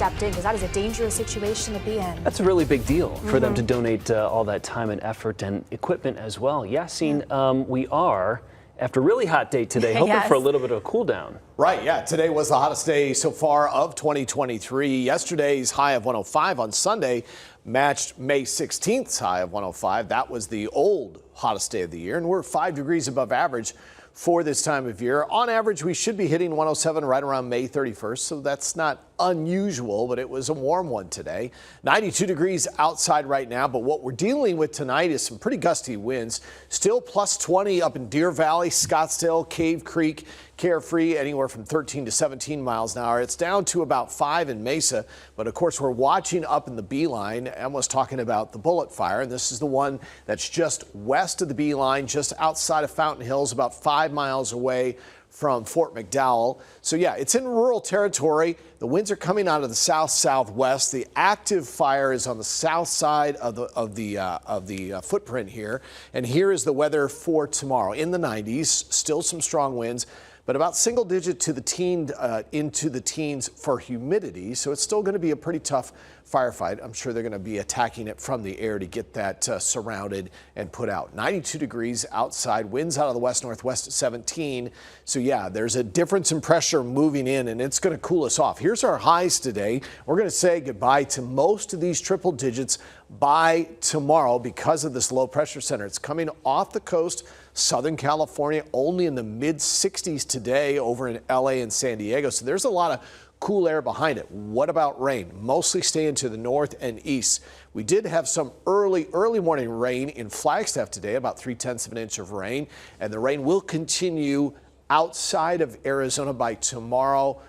stepped in because that is a dangerous situation to be in. That's a really big deal for them to donate all that time and effort and equipment as well. Yassine, we are, after a really hot day today, hoping for a little bit of a cool down. Right, yeah. Today was the hottest day so far of 2023. Yesterday's high of 105 on Sunday matched May 16th's high of 105. That was the old hottest day of the year, and we're 5 degrees above average for this time of year. On average, we should be hitting 107 right around May 31st, so that's not unusual, but it was a warm one today. 92 degrees outside right now, but what we're dealing with tonight is some pretty gusty winds. Still plus 20 up in Deer Valley, Scottsdale, Cave Creek, Carefree, anywhere from 13 to 17 miles an hour. It's down to about 5 in Mesa, but of course we're watching up in the Beeline. Emma's talking about the Bullet Fire, and this is the one that's just west of the Beeline, just outside of Fountain Hills, about 5 miles away from Fort McDowell. So yeah, it's in rural territory. The winds are coming out of the south-southwest. The active fire is on the south side of the footprint here. And here is the weather for tomorrow. In the 90s, still some strong winds, but about single digit to the into the teens for humidity. So it's still going to be a pretty tough firefight. I'm sure they're going to be attacking it from the air to get that surrounded and put out. 92 degrees outside, winds out of the west-northwest at 17. So yeah, there's a difference in pressure moving in, and it's going to cool us off. Here's our highs today. We're going to say goodbye to most of these triple digits by tomorrow because of this low pressure center. It's coming off the coast, Southern California, only in the mid 60s today over in LA and San Diego. So there's a lot of cool air behind it. What about rain? Mostly staying to the north and east. We did have some early morning rain in Flagstaff today, about 3/10 of an inch of rain, and the rain will continue outside of Arizona by tomorrow,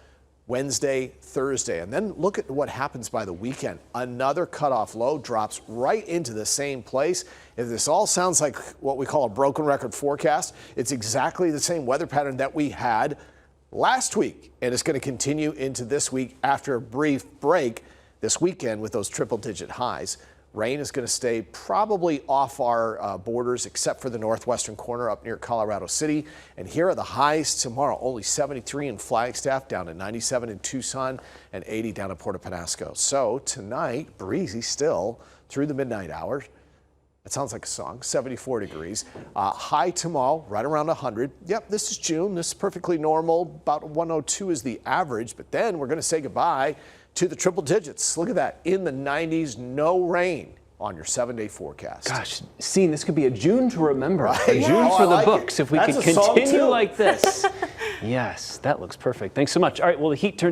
Wednesday, Thursday. And then look at what happens by the weekend. Another cutoff low drops right into the same place. If this all sounds like what we call a broken record forecast, it's exactly the same weather pattern that we had last week, and it's going to continue into this week after a brief break this weekend with those triple-digit highs. Rain is going to stay probably off our borders except for the northwestern corner up near Colorado City. And here are the highs tomorrow. Only 73 in Flagstaff, down to 97 in Tucson, and 80 down at Puerto Penasco. So tonight, breezy still through the midnight hours. That sounds like a song. 74 degrees. High tomorrow, right around 100. Yep, this is June. This is perfectly normal. About 102 is the average. But then we're going to say goodbye to the triple digits. Look at that. In the 90s, no rain on your 7-day forecast. Gosh, Scene, this could be a June to remember. Right. A June for the like books it. if we That's could a song continue too. like this. Yes, that looks perfect. Thanks so much. All right, well, the heat turns